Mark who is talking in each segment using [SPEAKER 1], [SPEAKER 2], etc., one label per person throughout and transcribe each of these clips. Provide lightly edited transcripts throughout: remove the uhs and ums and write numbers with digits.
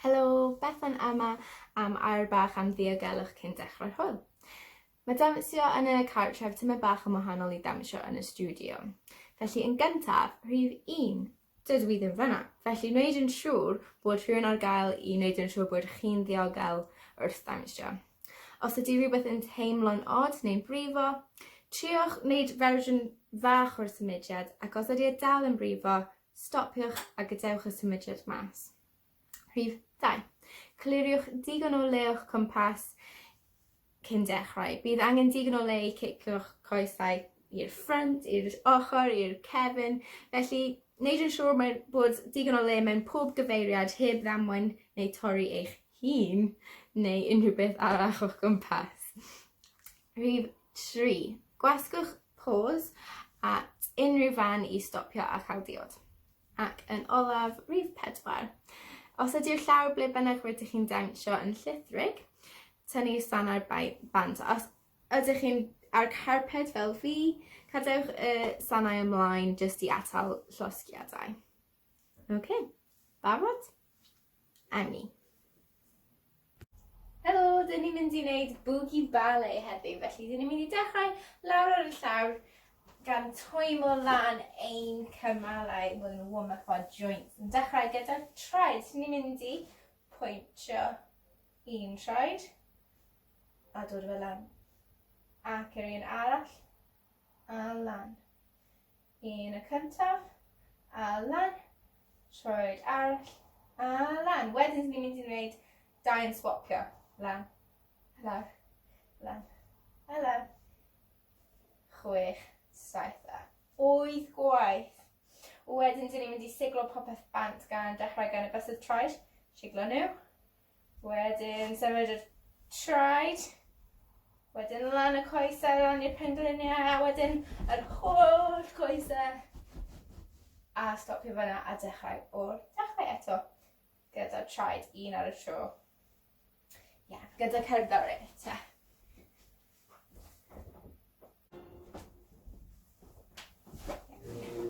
[SPEAKER 1] Helo, Bethan yma am air bach am ddiogelwch cyn dechrau'r hwyl. Mae dawnsio yn y cartref tymed bach yn wahanol i dawnsio yn y studio. Felly yn gyntaf, rhif 1, dydw i ddim fyna. Felly wneud yn siŵr bod rhywun ar gael i wneud yn siŵr bod chi'n ddiogel wrth dawnsio. Os ydy rhywbeth yn teimlo'n od neu'n brifo, triwch wneud fersiwn fach o'r symudiad ac os ydy dal yn brifo, stopiwch a gadewch y symudiad mas. Rhif 2. Cliriwch digon o le o'ch cwmpas cyn dechrau. Bydd angen digon o le i cicio'ch coesau i'r ffrynt, i'r ochr, i'r cefn. Felly, wneud yn siŵr bod digon o le mewn pob gyfeiriad heb ddamwain neu torri eich hun neu unrhyw beth arall o'ch gwmpas. Rhif 3. Gwasgwch pause at unrhyw fan i stopio a chael diod. Ac yn olaf, rhif 4. Os ydy'r llawr ble bynnag rydych chi'n dawnsio yn llithrig, tynnu sanau'r bant. Os ydych chi'n ar carped fel fi, cadewch y sanau ymlaen jyst i atal llosgiadau. OK, barod? Awn ni. Helo, dyn ni'n mynd i wneud Bwgi Ballet heddiw, felly dyn ni'n mynd i dechrau lawr ar y llawr gan twymo lan ein cymalau bod yn warm up our joints. Yn dechrau gyda'r traed, ni'n mynd i pwyntio un traed a dod fel lan. Ac yr un arall a lan. Un y cyntaf a lan. Traed arall a lan. Wedyn ni'n mynd i wneud dau yn swopio. Lan, lawr, lan, a lan. 6, 7, 8 gwaith. Wedyn dyn ni'n mynd i siglo popeth bant gan dechrau gan y bysedd traed. Siglo nhw. Wedyn symud y traed. Wedyn lan y coesau, lan i'r pengliniau. A wedyn yr holl coesau. A stopio fyna a dechrau o'r dechrau eto. Gyda'r traed, un ar y tro. Gyda cerddoriaeth eto.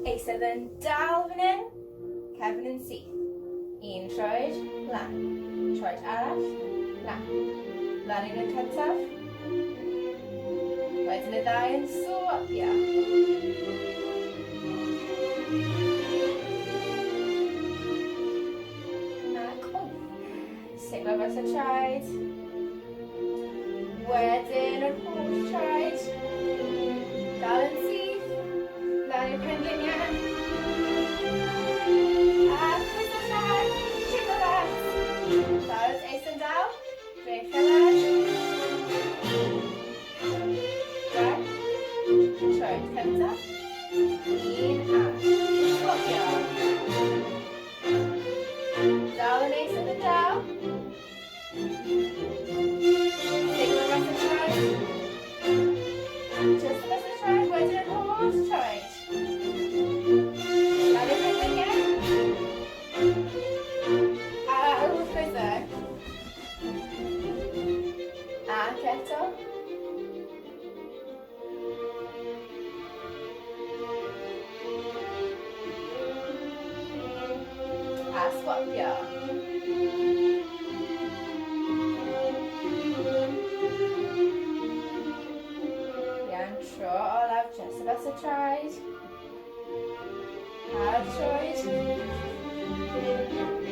[SPEAKER 1] Eistedd yn dal fan hyn, cefn yn syth. Un troed, lan. Troed arall, lan. Lan un yn cyntaf. Wedyn y ddau yn swopio. Ac wyth. Siglo dros y traed. Wedyn yr holl traed. Dal yn syth. Lan i'r pengliniau. A chwys o llaw. Siglo left. Barod, eis yn dal. Brech helad. Dau. Troed cyntaf. Un arall. Swopio. Dal yn eis yn y dal. Siglo dros y traed. Just the best traed, wedyn yr holl traed. Lan i'r pengliniau. A wrth coesau. Ac eto. A swopio. Tro olaf, just about to traed. A'r troed.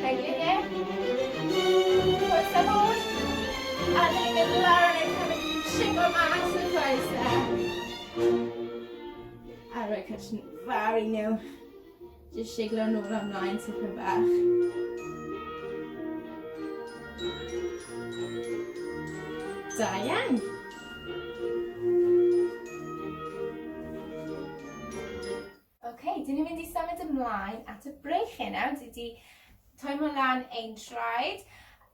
[SPEAKER 1] Pengliniau. Coesau holl. A dyn ni'n mynd lawr yn eich hefyd siglo mas y coesau. A rhoi cwtsion fawr i nhw. Just siglo nhw ymlaen tipyn bach. Da iawn. Dyn ni'n mynd i symud ymlaen at y Gwreichion nawr. Dyn ni wedi twymo lan ein traed.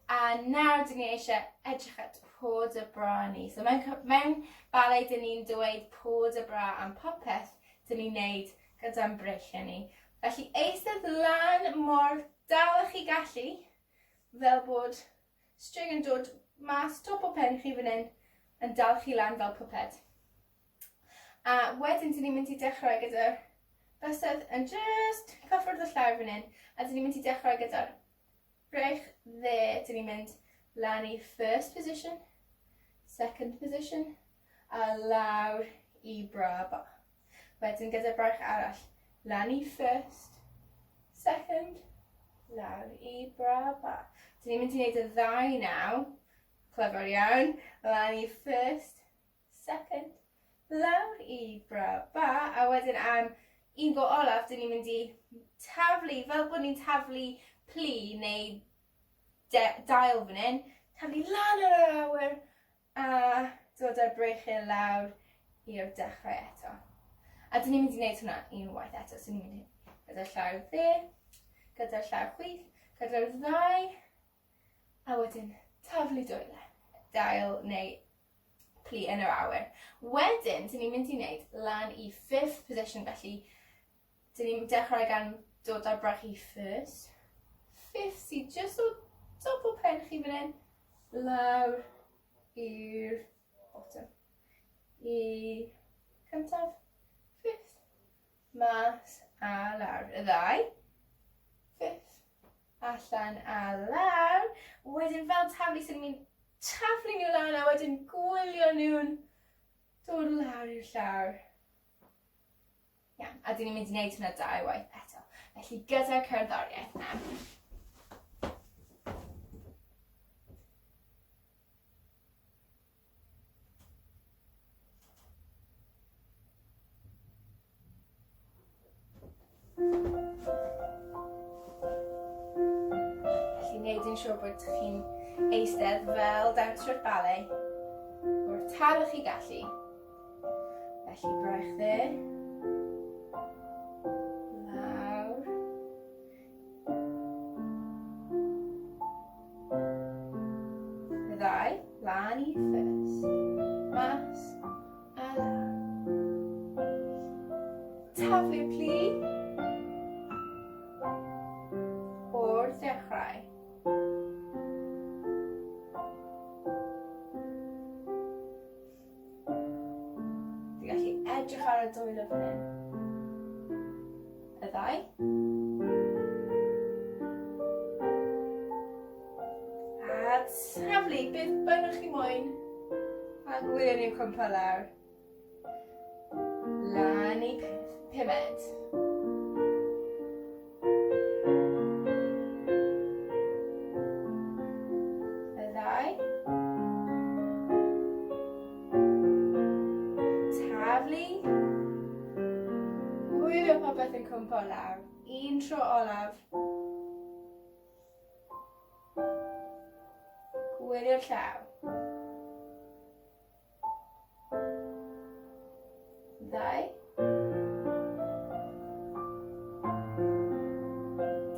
[SPEAKER 1] A nawr dyn ni eisiau edrych at pod y bra ni. So mewn ballet dyn ni'n dweud pod y bra am popeth dyn ni'n neud gyda'n Gwreichion ni. Felly eistedd lan mor dal ych chi gallu. Fel bod string yn dod mas top o pen chi fan hyn yn dal chi lan fel poped. A wedyn dyn ni'n mynd i dechrau gyda'r bysedd yn just cyffwrdd y llawr fan hyn, a dyn ni'n mynd i dechrau gyda'r Brech dde, dyn ni'n mynd lan i first position, second position, a lawr i bra ba. Wedyn gyda braich arall, lan i first, second, lawr i bra ba. Dyn ni'n mynd i wneud y ddau naw, clever iawn, lan i first, second, lawr i bra ba, a wedyn am un go olaf, dyn ni'n mynd i taflu, fel bod ni'n taflu plu neu dail fan hyn, taflu lan yr awyr, a dod â'r breichyn lawr i'r dechrau eto. A dyn ni'n mynd i wneud hwnna unwaith eto, so ni'n mynd gyda'r llaw dde, gyda'r llaw chwith, gyda'r ddau, a wedyn taflu dwyle, dail neu plu yn yr awyr. Wedyn, dyn ni'n mynd i wneud lan i fifth position, felly dyn ni'n dechrau gan dod â'r brach i first, fifth sydd just o top o pen chi fan hyn, lawr i'r bottom. I cyntaf, fifth, mas a lawr. Y ddau, fifth, allan a lawr. Wedyn fel taflu, sy'n mynd taflu nhw lan a wedyn gwylio nhw'n dod lawr i'r llawr. Iawn, a dyn ni'n mynd i wneud hwnna dau waith eto. Felly gyda'r cerddoriaeth na. Felly wneud yn siŵr bod chi'n eistedd fel danswyr ballet o'r tal chi gallu. Felly braich dde. Lawr. Y ddau, lan i first. Mas a lawr. Taflu'r plu o'r dechrau. Edrych ar y dwylo fan hyn. Y ddau. A taflu, beth bynnag chi moyn. A gwylio ni'n cwmpa lawr. Lan i pumed. Y ddau. Taflu. Gwylio pa beth yn cwmpo lawr. Un tro olaf. Gwylio'r llaw. Ddau.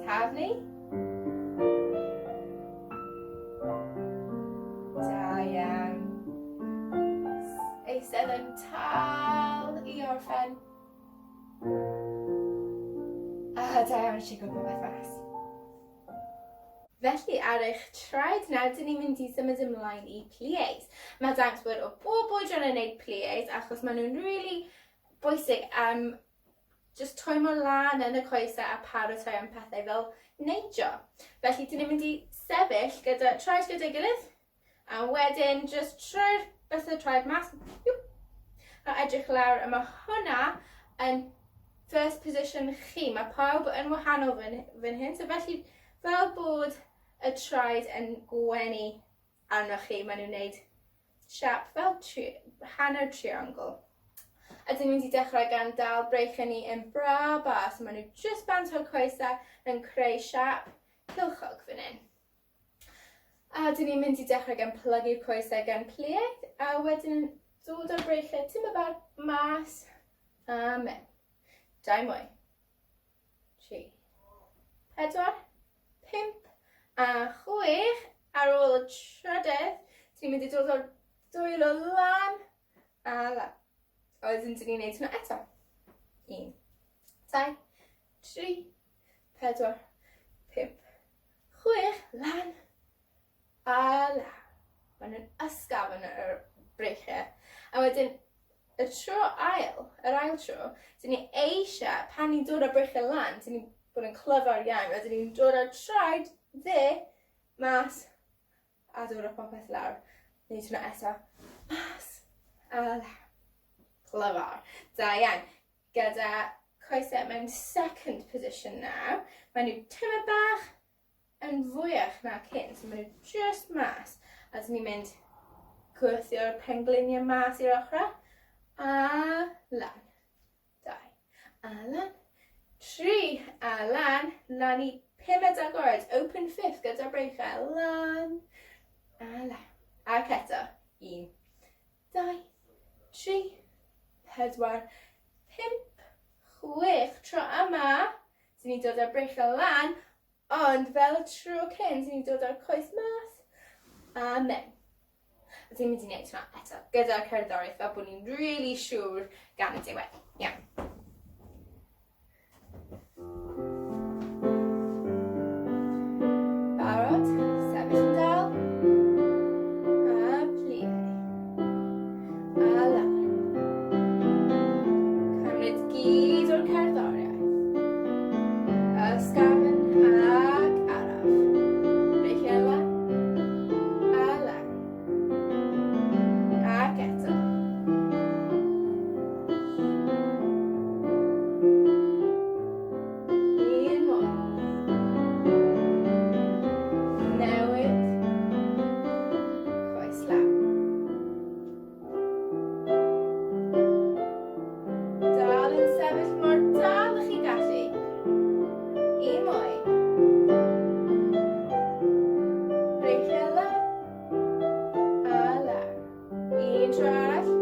[SPEAKER 1] Taflu. Da iawn. Eistedd yn tal i orffen. A da iawn eisiau gwybod beth fas. Felly ar eich traed nawr, dyn ni'n mynd i symud ymlaen i pliés. Mae dangos bod o bob oedran yn gwneud pliés achos maen nhw'n really bwysig am just troi mor lan yn y coesau a paratoi am pethau fel neidio. Felly dyn ni'n mynd i sefyll gyda traed gyda'i gilydd a wedyn just troi'r beth y traed mas a edrych lawr a mae hwnna yn first position chi. Mae pawb yn wahanol fan hyn, so felly fel bod y traed yn gwenu arnoch chi, maen nhw'n gwneud siap fel hanner triongl. A dyn ni'n mynd i dechrau gan dal breichyn ni yn bra bas, so maen nhw just bant o'r coesau yn creu siap cylchog fan hyn. A dyn ni'n mynd i dechrau gan plygu'r coesau gan pliaeth, a wedyn dod o'r breichyn tym y bar mas a mewn. 2 mwy. 3, 4, 5 a 6 ar ôl y trydydd. Dyn ni'n mynd i dod o'r dwylo lan a lan. A wedyn dyn ni'n gwneud hwnna eto. 1, 2, 3, 4, 5, 6, lan a lan. Maen nhw'n ysgafn yr breichiau. A wedyn y tro yr ail tro, dyn ni eisiau, pan ni'n dod o'r breichiau lan, dyn ni'n bod yn clyfar iawn, a dyn ni'n dod o'r traed Dde, mas, a dod o popeth lawr. Neud hwnna eto. Mas, a lawr. Clyfar. Da iawn. Gyda coesau mewn second position now. Maen nhw tymed bach yn fwyach na cyn. So maen nhw just mas. A dyn ni'n mynd gwthio'r pengliniau mas i'r ochrau. A lan. 2. A lan. 3. A lan. Lan i 5 agored. Open fifth gyda'r breichau. Lan. A lan. Ac eto. 1, 2, 3, 4, 5, 6. Tro yma, sy'n ni'n dod â'r breichau lan, ond fel y tro cyn, sy'n ni'n dod â'r coes mas. A mewn. A ti'n mynd i wneud hwnna eto, gyda'r cerddoriaeth, fel bod ni'n really siŵr gan y diwedd. Iawn. Barod, sefyll yn dal. A pliau. A lawr. Cymryd gyd o'r cerddoriaeth. Ysgafn ac araf. Breichiau lan. A lawr. Ac eto. Un mwy. Newid. Coes lawr. Dal yn sefyll mor dal ych chi gallu. Un mwy. Breichiau lan. A lawr. Un tro arall.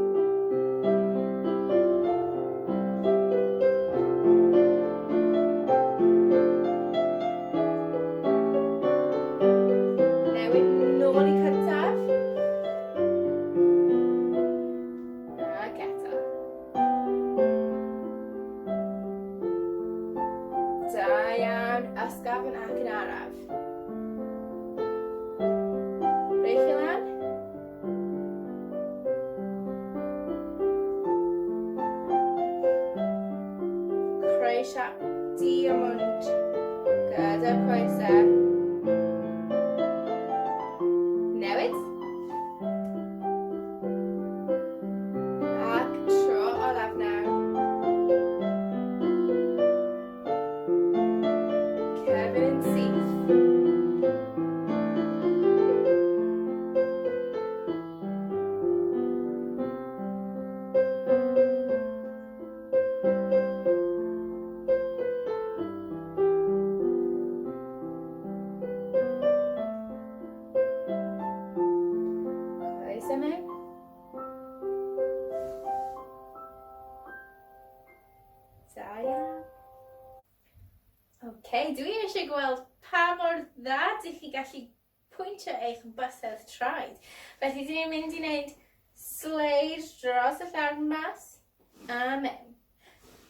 [SPEAKER 1] Newid nôl i cyntaf. Ac eto. Da iawn, ysgafn ac yn araf. Breichiau lan. Creu siap diamond gyda'r coesau. Newid. Ac tro olaf nawr. Cefn yn syth. Coesau mewn. Da iawn. Dwi eisiau gweld pa mor dda dych chi gallu pwyntio eich bysedd traed. Felly dyn ni'n mynd i wneud sleid dros y llawn mas a mewn.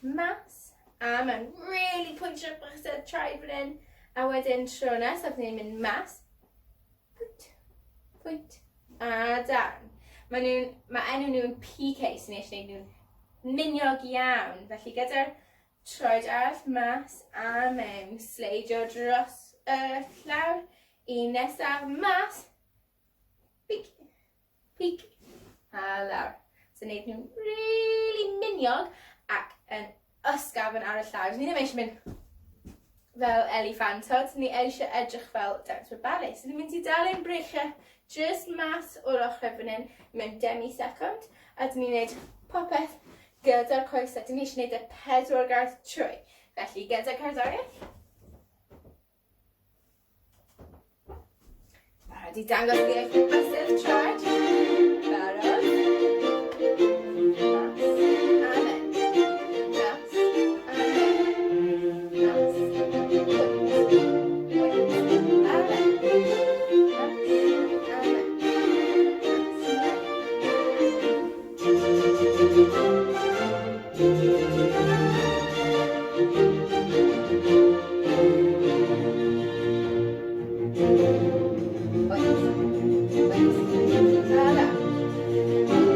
[SPEAKER 1] Mas a mewn. Really pwyntio'r bysedd traed fan hyn. A wedyn tro nesaf dyn ni'n mynd mas. Pwynt, pwynt a down. Mae enw nhw'n PK sy'n eisiau gwneud nhw'n miniog iawn. Felly gyda'r troed arall mas a mewn. Sleidio dros y llawr. Un nesaf mas. Peek, peek a lawr. So wneud nhw'n really miniog ac yn ysgafn ar y llawr. Ni ddim eisiau mynd fel eliffantod, ni eisiau edrych fel dawns for ballet. So ni'n mynd i dal ein breichiau just mas o'r ochrau fan hyn mewn demi-second. A dyn ni'n gwneud popeth gyda'r coesau. Dyn ni eisiau gwneud y 4 garth trwy. Felly gyda'r cerddoriaeth. Barod i dangos fi eich bysedd traed. Barod. Mas. A mewn. Mas. A mewn. Mas. Pwynt. A mewn. Mas. A mewn. Mas.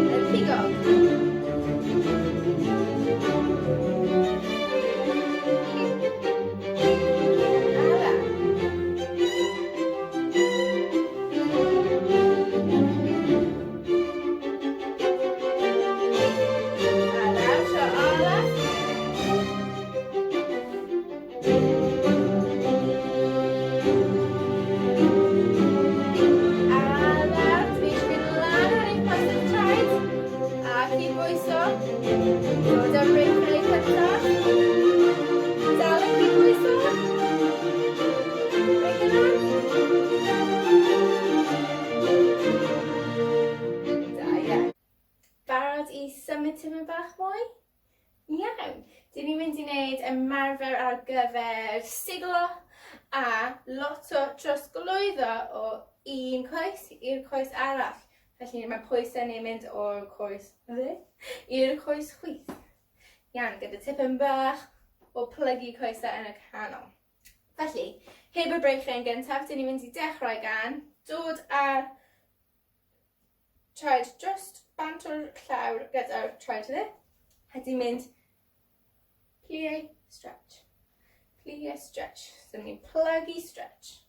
[SPEAKER 1] Barod I symud tyma bach mwy? Iawn, dyn ni'n mynd I wneud ymarfer ar gyfer siglo a lot o trosglwyddo o un coes i'r coes arall. Felly mae pwysau ni'n mynd o'r coes i'r coes chwith. Iawn, gyda tipyn bach o plygu coesau yn y canol. Felly, heb y breichiau'n gyntaf, dyn ni'n mynd I dechrau gan dod ar traed just bant o'r llawr gyda'r traed yna. A di'n mynd plie, stretch. Plie, stretch. So ni'n plygu, stretch.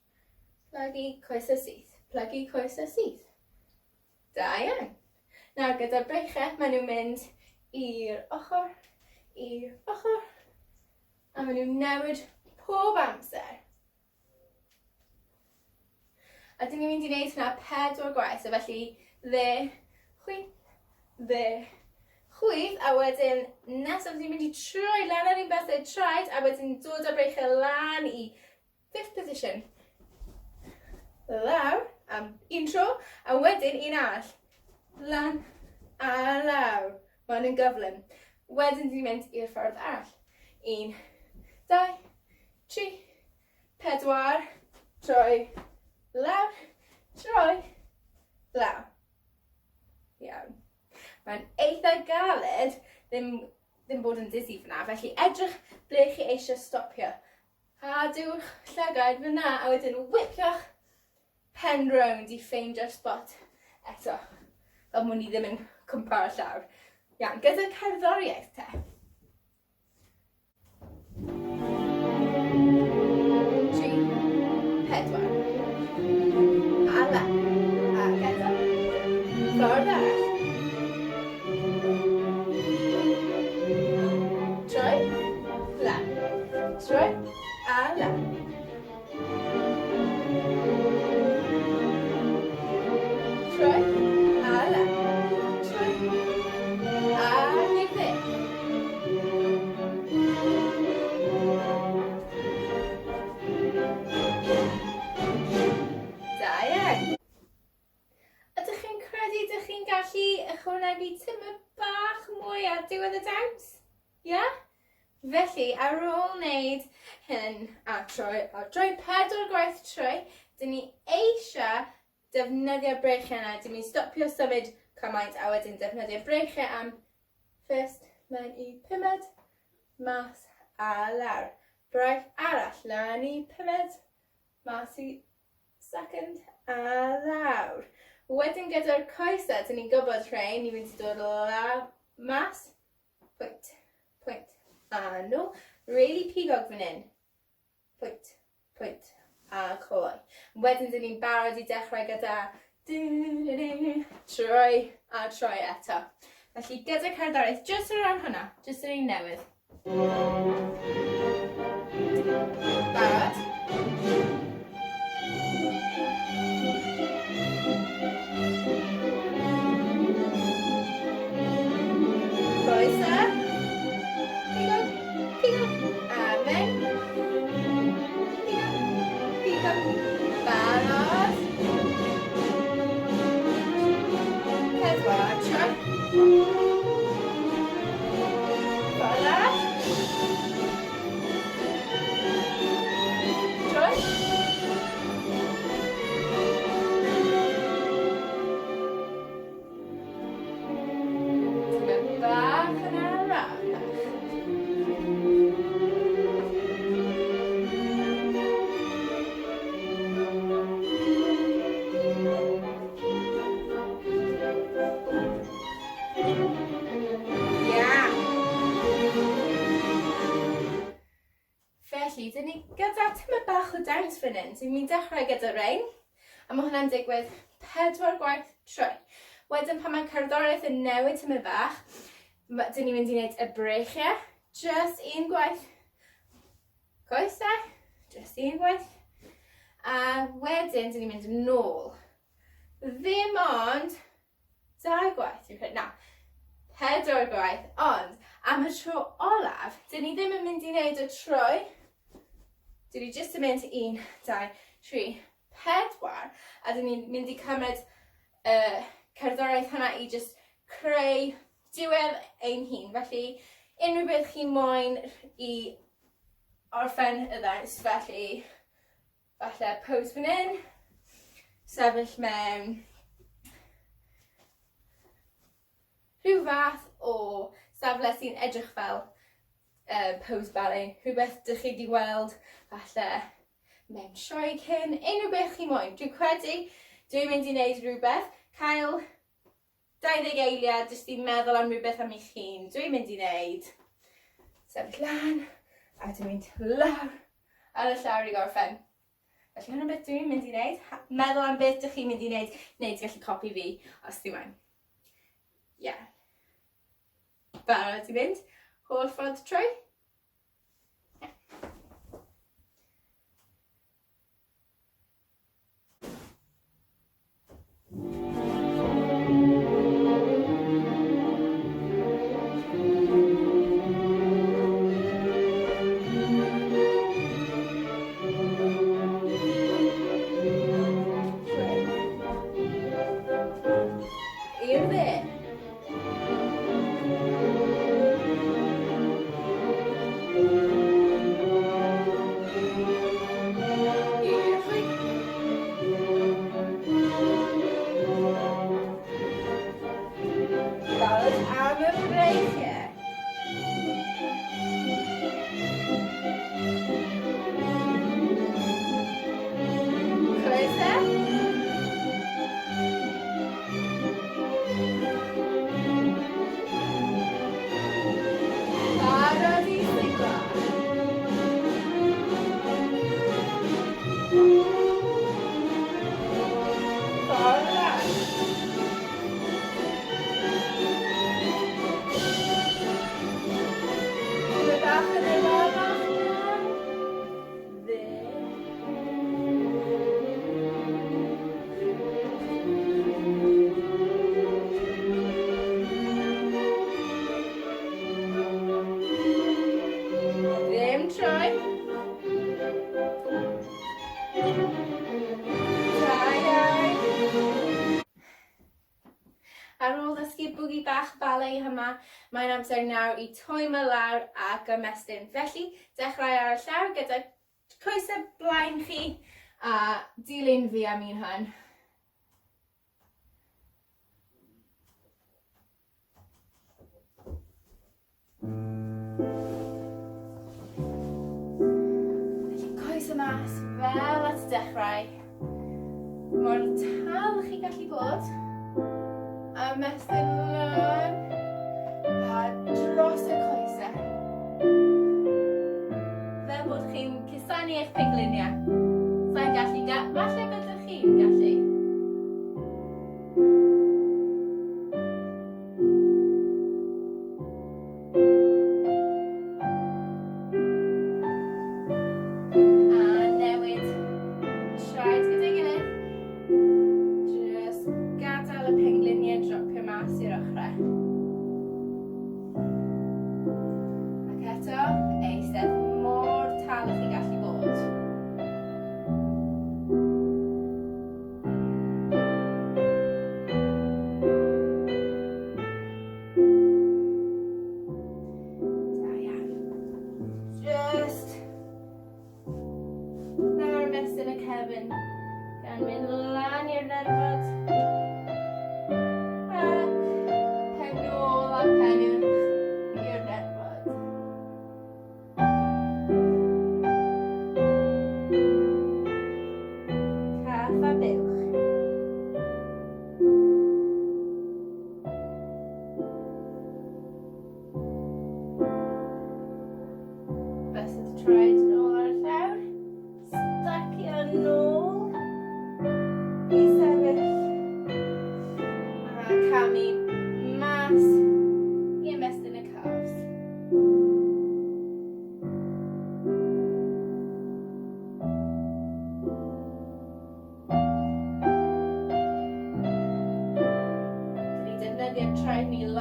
[SPEAKER 1] Plygu, coesau syth. Plygu, coesau syth. Da iawn. Nawr gyda'r breichiau, maen nhw'n mynd i'r ochr. A maen nhw'n newid pob amser. A dyn ni'n mynd I wneud hwnna 4 gwaith. So felly, dde, chwith, a wedyn nesaf ni'n mynd I troi lan ar un bethau traed, a wedyn dod â breichiau lan I 5th position. Lawr, am un tro, a wedyn un arall. Lan a lawr. Mae'n yn gyflym. Wedyn ni'n mynd i'r ffordd arall. 1, 2, 3, 4, troi, lawr, troi, lawr. Iawn. Mae'n eitha galed ddim bod yn dizzy fyna, felly edrych ble chi eisiau stopio. Cadw'ch llygad fyna a wedyn whipio'ch pen rownd I ffeindio'r spot eto. Fel mwyn I ddim yn cwmpa'r llawr. Iawn, gyda cerddoriaeth te. Ffordd arall. Troi, lan. Troi, a lan. Troi, a lan. Troi, a i'r dde. Da iawn. Ydych chi'n gallu ychwanegu tymed bach mwy ar diwedd y dawns? Ia? Felly, ar ôl wneud hyn a troi 4 gwaith troi, dyn ni eisiau defnyddio'r breichiau yna. Dyn ni'n stopio symud cymaint a wedyn defnyddio'r breichiau am first, lan I 5, mas a lawr. Braich arall, lan I 5, mas I 2 a lawr. Wedyn gyda'r coesau, dyn ni'n gwybod rhain, ni'n mynd I dod lawr, mas, pwynt, a nôl. Really pigog fan hyn. Pwynt, a cloi. Wedyn dyn ni'n barod I dechrau gyda troi a troi eto. Felly gyda cerddoriaeth, jyst o ran hwnna, jyst yr un newydd. Barod? Coesau. Pigog. A mewn. Pigog. Barod. 4, troi. Ffordd arall. Troi. Tymed bach yn araf. Felly, dyn ni gyda tymed bach o dawns fan hyn. Dyn ni'n dechrau gyda rein. A mae hwnna'n digwydd 4 gwaith troi. Wedyn pan mae cerddoriaeth yn newid tymed bach, dyn ni'n mynd I wneud y breichiau. Just un gwaith Coesau, jyst un gwaith. A wedyn, dyn ni'n mynd yn ôl. Ddim ond 2 gwaith, na, 4 gwaith, ond am y tro olaf, dyn ni ddim yn mynd i wneud y troi. Dyn ni jyst yn mynd 1, 2, 3, 4, a dyn ni'n mynd i cymryd cerddoriaeth hynna i jyst creu diwedd ein hun. Felly, unrhyw beth chi moyn i orffen y ddawns, felly, falle pose fan hyn, sefyll mewn rhyw fath o safle sy'n edrych fel pose ballet, rhywbeth dych chi wedi weld, falle mewn troi cyn, unrhyw beth chi moyn. Dwi'n credu, dwi'n mynd i wneud rhywbeth, cael 20 eiliad, jyst i meddwl am rhywbeth am eich hun. Dwi'n mynd i wneud sefyll lan, a dwi'n mynd lawr ar y llawr i gorffen. Felly hwnna beth dwi'n mynd i wneud. Meddwl am beth ydych chi'n mynd i wneud, neu gallu copi fi os di moyn. Ie. Barod i fynd. Holl ffordd troi. I'r dde. Ar ôl ddysgu bwgi bach ballet yma, mae'n amser nawr i twymo lawr ac ymestyn. Felly, dechrau ar y llawr gyda coesau blaen chi a dilyn fi am un hyn. Felly, coesau mas fel at dechrau. Mor tal chi gallu bod. A ymestyn lan a dros y coesau. Fel bod chi'n cusanu eich pengliniau. Sa'n gallu, falle byddwch chi'n gallu. A newid traed gyda'i gilydd. Just gadael y pengliniau dropio mas i'r ochrau. Ac eto, eistedd mor tal ych chi gallu bod. Da iawn. Just nawr ymestyn y cefn gan mynd lan i'r nerfod. Tried nôl ar y llawr, stacio nôl i sefyll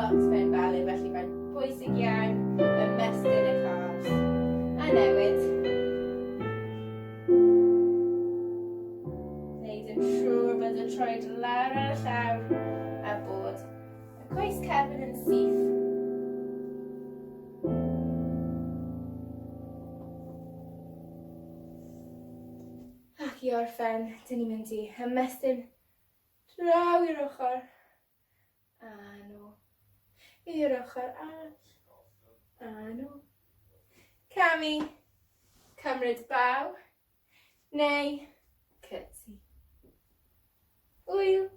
[SPEAKER 1] lot mewn ballet, felly mae'n bwysig iawn ymestyn y cars. A newid. Gwneud yn siŵr bod y troed lawr ar y llawr a bod y coes cefn yn syth. Ac i orffen, dyn ni'n mynd i ymestyn draw i'r ochr. A nôl. I'r ochr arall. A nôl. Camu. Cymryd baw. Neu curtsy. Hwyl.